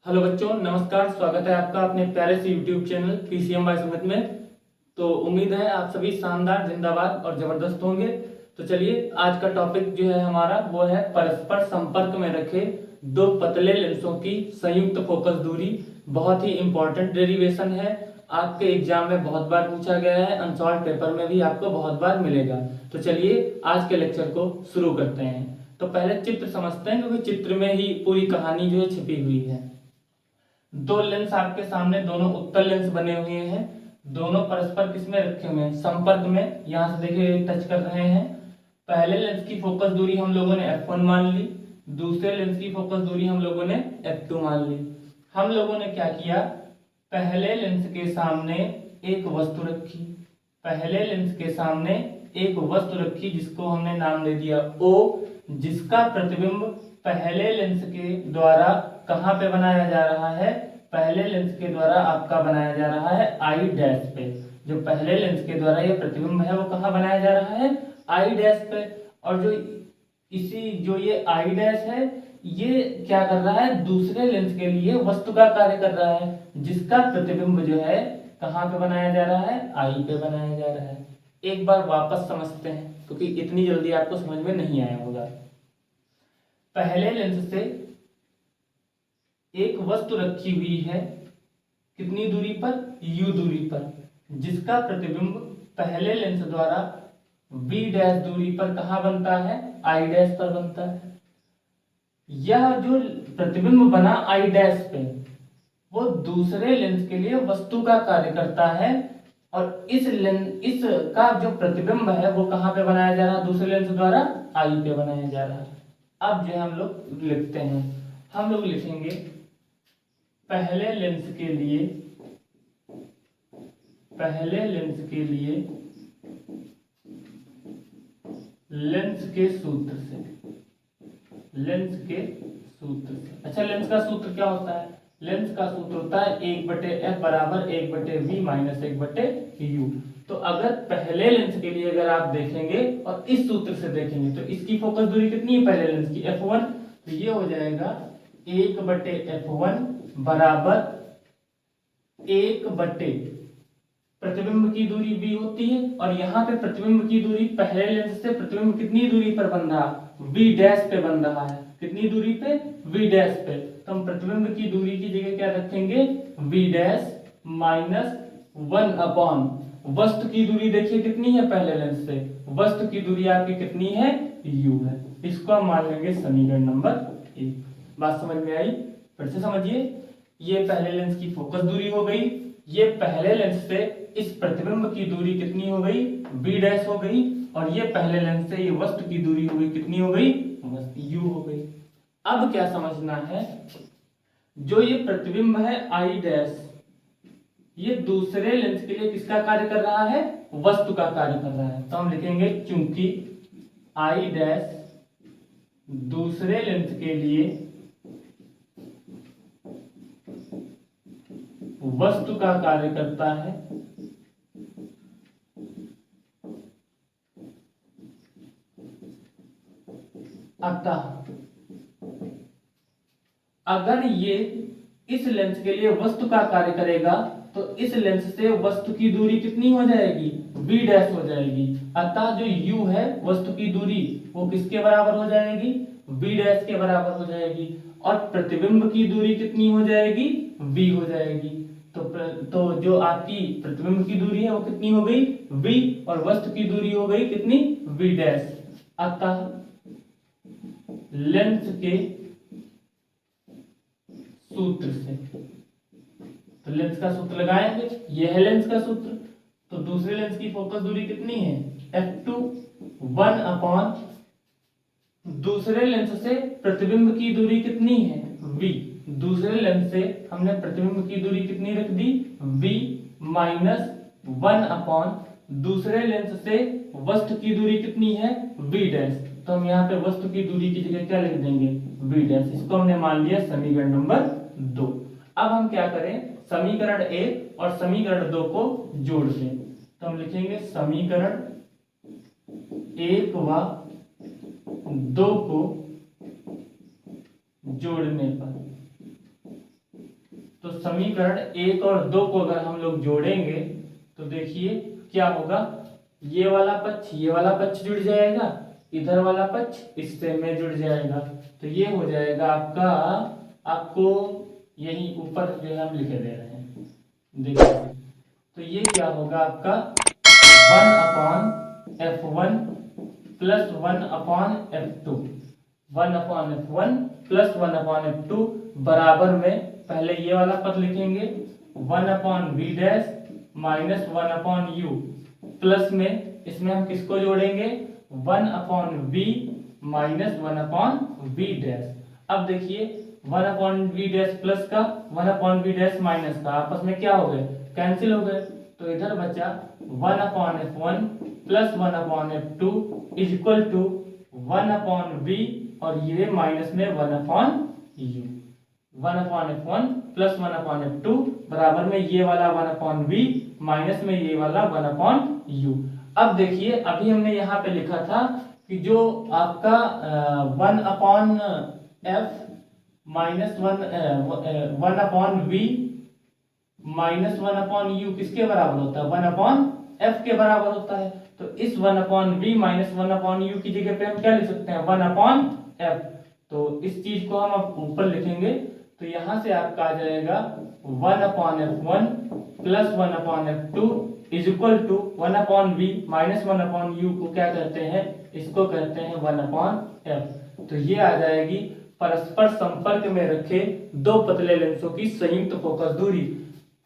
Hello बच्चों, नमस्कार। स्वागत है आपका अपने प्यारे से YouTube channel PCM by Sumit में। तो उम्मीद है आप सभी शानदार, जिंदाबाद और जबरदस्त होंगे। तो चलिए, आज का टॉपिक जो है हमारा वो है परस्पर संपर्क में रखे दो पतले लेंसों की संयुक्त फोकस दूरी। बहुत ही इंपॉर्टेंट डेरिवेशन है, आपके एग्जाम में बहुत बार पूछा गया है, अनसॉल्व पेपर में भी आपको बहुत बार मिलेगा। तो चलिए आज के लेक्चर को शुरू करते हैं। तो पहले चित्र समझते हैं, क्योंकि चित्र में ही पूरी कहानी जो है छिपी हुई है। दो लेंस आपके सामने, दोनों उत्तल लेंस बने हुए हैं। दोनों परस्पर किसमें रखे हुए हैं? संपर्क में। यहां से देखिए टच कर रहे हैं। पहले लेंस की फोकस दूरी हम लोगों ने f1 मान ली, दूसरे लेंस की फोकस दूरी हम लोगों ने f2 मान ली। हम लोगों ने क्या किया? पहले लेंस के सामने एक वस्तु रखी, पहले लेंस के सामने एक वस्तु रखी जिसको हमने नाम दे दिया O, जिसका प्रतिबिंब पहले लेंस के द्वारा कहां पे बनाया जा रहा है? पहले लेंस के द्वारा आपका बनाया जा रहा है आई डैश पे। जो पहले लेंस के द्वारा ये प्रतिबिंब है वो कहां बनाया जा रहा है? आई डैश पे। और जो ये आई डैश है, ये क्या कर रहा है? दूसरे लेंस के लिए वस्तु का कार्य कर रहा है, जिसका प्रतिबिंब जो है कहां पे बनाया जा रहा है? आई पे बनाया जा रहा है। एक बार वापस समझते हैं, क्योंकि इतनी जल्दी आपको समझ में नहीं आया होगा। पहले लेंस से एक वस्तु रखी हुई है, कितनी दूरी पर? u दूरी पर, जिसका प्रतिबिंब पहले लेंस द्वारा v डैश दूरी पर कहां बनता है? i डैश पर बनता है। यह जो प्रतिबिंब बना i डैश पे, वो दूसरे लेंस के लिए वस्तु का कार्य करता है, और इस का जो प्रतिबिंब है वो कहां पे बनाया जा रहा है? दूसरे लेंस द्वारा i पे बनाया जा रहा है। अब जो है हम लोग लिखते हैं, हम लोग लिखेंगे पहले लेंस के लिए, पहले लेंस के लिए लेंस के सूत्र से, लेंस के सूत्र से। अच्छा, लेंस का सूत्र क्या होता है? लेंस का सूत्र होता है 1/f बराबर 1/v माइनस 1/u। तो अगर पहले लेंस के लिए अगर आप देखेंगे और इस सूत्र से देखेंगे तो इसकी फोकस दूरी कितनी है पहले लेंस की? f1। तो ये हो जाएगा 1/f1 बराबर 1/, प्रतिबिंब की दूरी v होती है, और यहाँ पे प्रतिबिंब की दूरी पहले लेंस से प्रतिबिंब कितनी दूरी पर बन रहा? v डैश पे बन रहा है। कितनी दूरी पे? v डैश पे। तो हम प्रतिबिंब की दूरी की जगह क्या रखेंगे? v डैश माइनस 1 अपॉन वस्तु की दूरी देखिए कितनी है पहले लेंस से? वस्तु की दूरी आपकी कितनी है? u है। इसको हम मान लेंगे समीकरण नंबर 1। बात समझ में आई? फिर से समझिए, ये पहले लेंस की फोकस दूरी हो गई, ये पहले लेंस से इस प्रतिबिंब की दूरी कितनी हो गई? v डैश हो गई, और ये पहले लेंस से ये वस्तु की दूरी हो गई, कितनी हो गई? u हो गई। अब क्या समझना है? जो ये प्रतिबिंब है i डैश, ये दूसरे लेंस के लिए किसका कार्य कर रहा है? वस्तु का कार्य कर रहा है। तो हम लिखेंगे चूंकि i डैश दूसरे लेंस के लिए वस्तु का कार्य करता है, अतः अगर ये इस लेंस के लिए वस्तु का कार्य करेगा तो इस लेंस से वस्तु की दूरी कितनी हो जाएगी? v डैश हो जाएगी। अतः जो u है वस्तु की दूरी, वो किसके बराबर हो जाएगी? v डैश के बराबर हो जाएगी। और प्रतिबिंब की दूरी कितनी हो जाएगी? v हो जाएगी। तो जो आपकी प्रतिबिंब की दूरी है वो कितनी हो गई? v, और वस्तु की दूरी हो गई कितनी? v dash. अतः लेंस के सूत्र से, तो लेंस का सूत्र लगाएंगे, यह है लेंस का सूत्र। तो दूसरे लेंस की फोकस दूरी कितनी है? f2 1 अपॉन दूसरे लेंस से प्रतिबिंब की दूरी कितनी है? v। दूसरे लेंस से हमने प्रतिबिंब की दूरी कितनी रख दी? v माइनस 1 अपॉन दूसरे लेंस से वस्तु की दूरी कितनी है? v dash. तो हम यहाँ पे वस्तु की दूरी की जगह क्या लिख देंगे? v dash. इसको हमने मान लिया समीकरण नंबर 2। अब हम क्या करें? समीकरण 1 और समीकरण 2 को जोड़ दें। तो हम लिखेंगे समीकरण 1 व 2 को जोड़ने पर समीकरण 1 और 2 को अगर हम लोग जोड़ेंगे तो देखिए क्या होगा, ये वाला पक्ष जुड़ जाएगा, इधर वाला पक्ष इससे में जुड़ जाएगा, तो ये हो जाएगा आपका, आपको यही ऊपर जो है हम लिखे दे रहे हैं, देखिए तो ये क्या होगा आपका 1/f1 plus 1/f2, 1/f1 plus 1/f2 बराबर में पहले ये वाला पद लिखेंगे 1/v dash minus 1/u plus में इसमें हम किसको जोड़ेंगे 1/v माइनस 1/v डैश। अब देखिए 1/v डैश प्लस का 1/v डैश माइनस का आपस में क्या हो गए, कैंसिल हो गए, तो इधर बचा 1/f1 plus 1/f2 is equal to 1/v और ये माइनस में 1/u, 1/f1 प्लस 1/f2 बराबर में ये वाला 1/v माइनस में ये वाला 1/u। अब देखिए अभी हमने यहाँ पे लिखा था कि जो आपका 1/f minus 1/v minus 1/u किसके बराबर होता है, 1/f के बराबर होता है, तो इस 1/v माइनस 1/u की जगह पे हम क्या लिख सकते हैं 1/f, तो इस चीज को हम अब ऊपर लिखेंगे, तो यहां से आपका आ जाएगा 1/f1 plus 1/f2 is equal to 1/v minus 1/u को क्या कहते हैं, इसको कहते हैं 1/f। तो ये आ जाएगी परस्पर संपर्क में रखे दो पतले लेंसों की संयुक्त फोकस दूरी।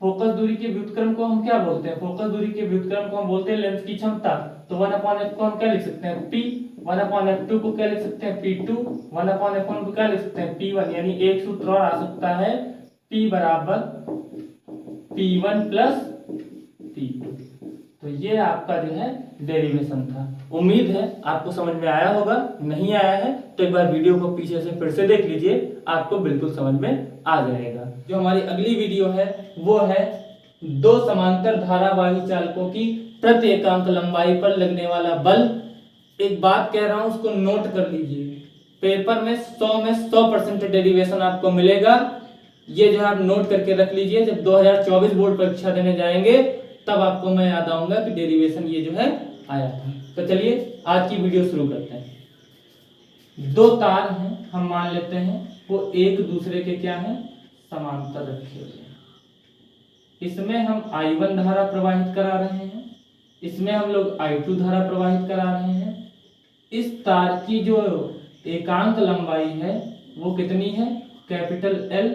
फोकस दूरी के व्युत्क्रम को हम क्या बोलते हैं, फोकस दूरी के व्युत्क्रम को हम बोलते हैं लेंस की क्षमता, तो 1/f को हम क्या लिख सकते हैं p, 1/f2 को क्या लिख सकते हैं p2, 1/f1 को क्या लिख सकते हैं p1, यानी एक सूत्र और आ सकता है p बराबर p1 प्लस p2। तो ये आपका जो है डेरिवेशन था। उम्मीद है आपको समझ में आया होगा, नहीं आया है तो एक बार वीडियो को पीछे से फिर से देख लीजिए, आपको बिल्कुल समझ में आ जाएगा। जो हमारी अगली वीडियो है वो है दो समांतर धारावाही चालकों की प्रति एकांक लंबाई पर लगने वाला बल। एक बात कह रहा हूं उसको नोट कर लीजिए, पेपर में 100% डेरिवेशन आपको मिलेगा, ये जो आप नोट करके रख लीजिए, जब 2024 बोर्ड परीक्षा देने जाएंगे तब आपको मैं याद आऊंगा कि डेरिवेशन ये जो है आया था। तो चलिए आज की वीडियो शुरू करते हैं। दो तार हैं, हम मान लेते हैं वो एक दूसरे के क्या हैं, समांतर रखे हुए हैं। इसमें हम I1 धारा प्रवाहित करा रहे हैं, इसमें हम लोग I2 धारा प्रवाहित करा रहे हैं। इस तार की जो एकांक लंबाई है वो कितनी है, कैपिटल L।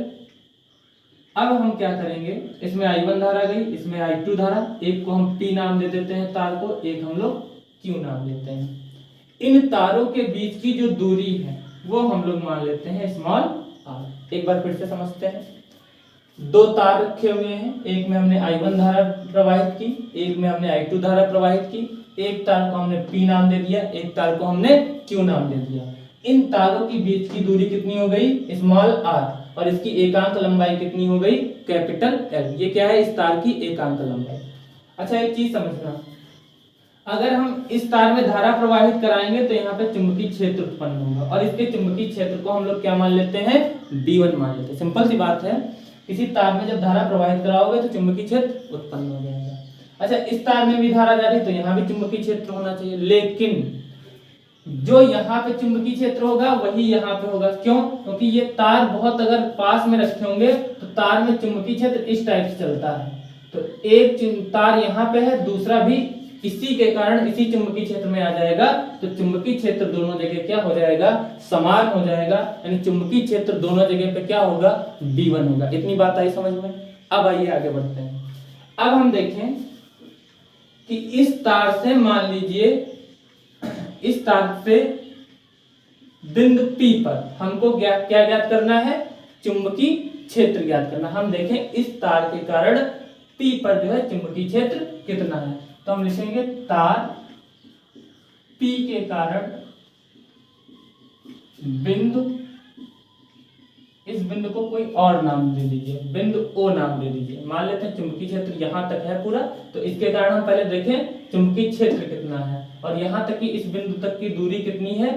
अब हम क्या करेंगे, इसमें I1 धारा गई, इसमें I2 धारा, एक को हम P नाम दे देते हैं तार को, एक हम लोग Q नाम देते हैं। इन तारों के बीच की जो दूरी है वो हम लोग मान लेते हैं स्मॉल r। एक बार फिर से समझते हैं, दो तार रखे हुए हैं, एक में हमने I1 धारा प्रवाहित की, एक में हमने I2 धारा प्रवाहित की, एक तार को हमने P नाम दे दिया, एक तार को हमने Q नाम दे दिया। इन तारों के बीच की दूरी कितनी हो गई, स्मॉल r, और इसकी एकांक लंबाई कितनी हो गई, कैपिटल L। ये क्या है, इस तार की एकांक लंबाई। अच्छा एक चीज समझना, अगर हम इस तार में धारा प्रवाहित कराएंगे तो यहाँ पे चुंबकीय क्षेत्र उत्पन्न होगा, और इसके चुंबकीय क्षेत्र को हम लोग क्या मान लेते हैं, B1 मान लेते हैं। सिंपल सी बात है, किसी तार में जब धारा प्रवाहित कराओगे तो चुंबकीय क्षेत्र उत्पन्न हो जाएगा। अच्छा इस तार में भी धारा जा रही तो यहाँ भी चुंबकीय क्षेत्र होना चाहिए, लेकिन जो यहाँ पे चुंबकीय क्षेत्र होगा वही यहाँ पे होगा। क्यों, क्योंकि ये तार बहुत अगर पास में रखे होंगे तो तार में चुंबकीय क्षेत्र इस टाइप से चलता है, तो एक तार यहाँ पे है, दूसरा भी इसी के कारण इसी चुंबकीय क्षेत्र में आ जाएगा, तो चुंबकीय क्षेत्र दोनों जगह क्या हो जाएगा, समान हो जाएगा, यानी चुंबकीय क्षेत्र दोनों जगह पे क्या होगा, B1 होगा। इतनी बात आई समझ में। अब आइए आगे बढ़ते हैं। अब हम देखें कि इस तार से मान लीजिए, इस तार से बिंदु P पर हमको क्या ज्ञात करना है, चुंबकीय क्षेत्र ज्ञात करना। हम देखें इस तार के कारण P पर जो है चुंबकीय क्षेत्र कितना है, तो हम लिखेंगे तार P के कारण बिंदु, इस बिंदु को कोई और नाम दे दीजिए, बिंदु O नाम दे दीजिए। मान लेते हैं चुंबकीय क्षेत्र यहां तक है पूरा, तो इसके कारण हम पहले देखें चुंबकीय क्षेत्र कितना है, और यहां तक की इस बिंदु तक की दूरी कितनी है,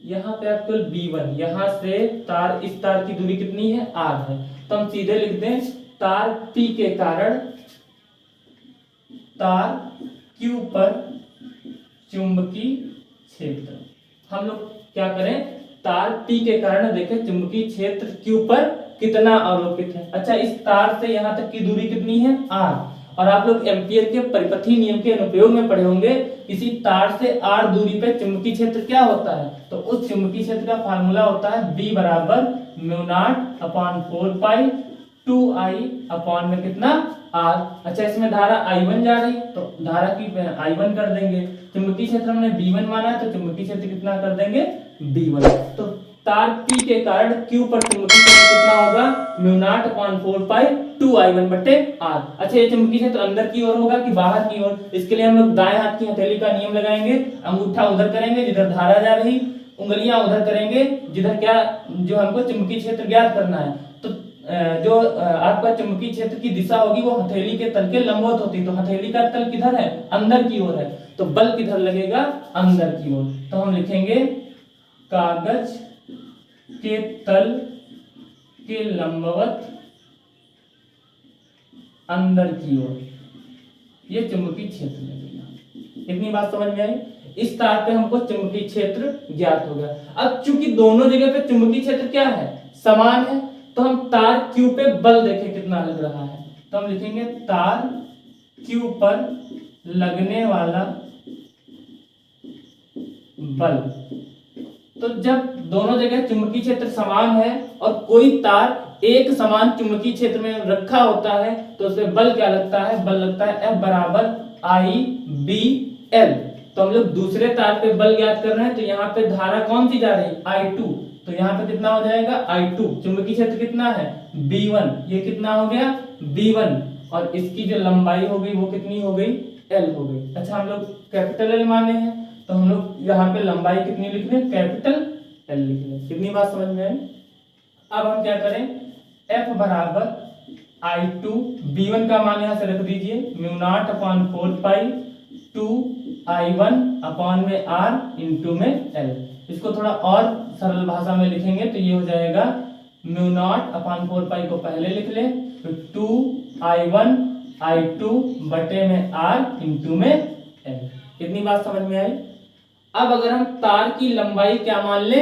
यहाँ पे आपको B1, यहाँ से तार, इस तार की दूरी कितनी है, R है, तो हम सीधे लिख दें तार P के कारण तार Q पर चुंबकीय क्षेत्र। हम लोग क्या करें, तार P के कारण देखें चुंबकीय क्षेत्र Q पर कितना आरोपित है। अच्छा, इस तार से यहां तक की दूरी कितनी है, r। और आप लोग एम्पीयर के परिपथीय नियम के अनुप्रयोग में पढ़े होंगे, किसी तार से r दूरी पे चुंबकीय क्षेत्र क्या होता है, तो उस चुंबकीय क्षेत्र का फार्मूला होता है B बराबर μ0/4 पाई 2I अपॉन में कितना r। अच्छा, इसमें धारा I1 जा रही, तो धारा की I1 कर देंगे। चुंबकीय क्षेत्र हमने B1 माना है, तो चुंबकीय क्षेत्र कितना कर देंगे, B1। तो तार P के कारण Q पर चुंबकीय क्षेत्र कितना होगा, μ0/4 पाई 2I1/r। अच्छा, ये चुंबकीय क्षेत्र अंदर की ओर होगा कि बाहर की ओर, इसके लिए हम लोग दाएं हाथ की हथेली का नियम लगाएंगे। अंगूठा उधर करेंगे जिधर धारा जा रही, उंगलियां उधर करेंगे जिधर क्या, जो हमको चुंबकीय क्षेत्र ज्ञात करना है। तो जो आपका चुंबकीय क्षेत्र की दिशा होगी वो हथेली के तल के लंबवत होती है। तो हथेली का तल किधर है, अंदर की ओर है, तो बल किधर लगेगा, अंदर की ओर। तो हम लिखेंगे कागज के तल के लंबवत अंदर की ओर, ये चुंबकीय क्षेत्र लगेगा। इतनी बात समझ में आई। इस तार पे हमको चुंबकीय क्षेत्र ज्ञात हो गया। अब चूंकि दोनों जगह पे चुंबकीय क्षेत्र क्या है, समान है, तो हम तार Q पे बल देखें कितना लग रहा है। तो हम लिखेंगे तार Q पर लगने वाला बल। तो जब दोनों जगह चुंबकीय क्षेत्र समान है और कोई तार एक समान चुंबकीय क्षेत्र में रखा होता है, तो उसमें बल क्या लगता है, बल लगता है F बराबर I/B/L। तो हम लोग दूसरे तार पे बल ज्ञात कर रहे हैं, तो यहाँ पे धारा कौन सी जा रही है, I2। तो यहाँ पे कितना हो जाएगा, I2। चुंबकीय क्षेत्र कितना है, B1। ये कितना हो गया, B1। और इसकी जो लंबाई हो गई वो कितनी हो गई, L हो गई। अच्छा, हम लोग कैपिटल L माने हैं, तो हम लोग यहाँ पे लंबाई कितनी लिख लें, कैपिटल L लिख लें। कितनी बात समझ में आई। अब हम क्या करें, F बराबर I2, B1 का मान यहाँ से रख दीजिए, μ0/4 पाई 2I1 अपॉन में R इंटू में L। इसको थोड़ा और सरल भाषा में लिखेंगे तो ये हो जाएगा μ0/4 पाई को पहले लिख लें, तो 2I1 I2 बटे में R इंटू में L। कितनी बात समझ में आई। अब अगर हम तार की लंबाई क्या मान ले,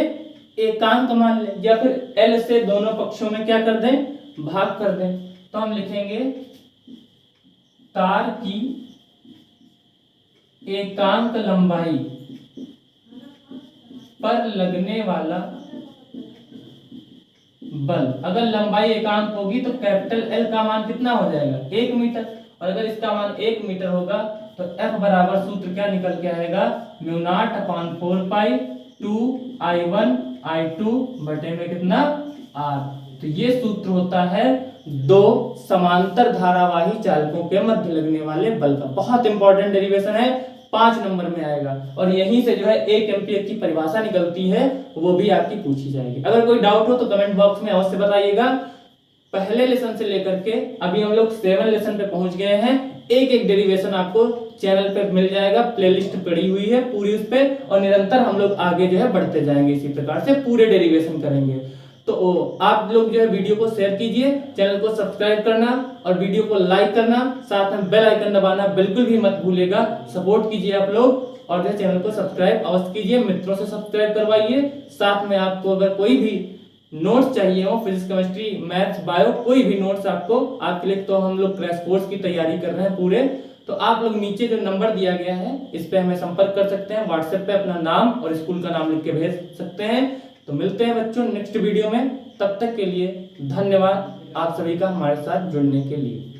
एकांक मान ले, या फिर L से दोनों पक्षों में क्या कर दें, भाग कर दें, तो हम लिखेंगे तार की एकांक लंबाई पर लगने वाला बल। अगर लंबाई एकांक होगी तो कैपिटल L का मान कितना हो जाएगा, 1 मीटर। और अगर इसका मान 1 मीटर होगा तो F बराबर सूत्र क्या निकल के आएगा, μ0/4 पाई 2I1 I2 बटे में कितना, R। तो ये सूत्र होता है दो समांतर धारावाही चालकों के मध्य लगने वाले बल का। बहुत इंपॉर्टेंट डेरिवेशन है, 5 नंबर में आएगा। और यहीं से जो है 1 एम्पीयर की परिभाषा निकलती है, वो भी आपकी पूछी जाएगी। अगर कोई डाउट हो तो कमेंट बॉक्स में अवश्य बताइएगा। पहले लेसन से लेकर के अभी हम लोग 7 लेसन पे पहुंच गए हैं। एक एक डेरिवेशन आपको चैनल पे मिल जाएगा, प्लेलिस्ट पड़ी हुई है पूरी उस पे, और निरंतर हम लोग आगे जो है बढ़ते जाएंगे, इसी प्रकार से पूरे डेरिवेशन करेंगे। तो आप लोग जो है वीडियो को शेयर कीजिए, चैनल को सब्सक्राइब करना और वीडियो को लाइक करना, साथ में बेल आइकन दबाना बिल्कुल भी मत भूलिएगा। सपोर्ट कीजिए आप लोग और जो चैनल को सब्सक्राइब अवश्य कीजिए, मित्रों से सब्सक्राइब करवाइए। साथ में आपको अगर कोई भी नोट्स चाहिए हो, फिजिक्स केमिस्ट्री मैथ्स बायो कोई भी नोट्स आपको आपके लिए, तो हम लोग क्रैश कोर्स की तैयारी कर रहे हैं पूरे, तो आप लोग नीचे जो नंबर दिया गया है इस पे हमें संपर्क कर सकते हैं। व्हाट्सएप पे अपना नाम और स्कूल का नाम लिख के भेज सकते हैं। तो मिलते हैं बच्चों नेक्स्ट वीडियो में, तब तक के लिए धन्यवाद आप सभी का हमारे साथ जुड़ने के लिए।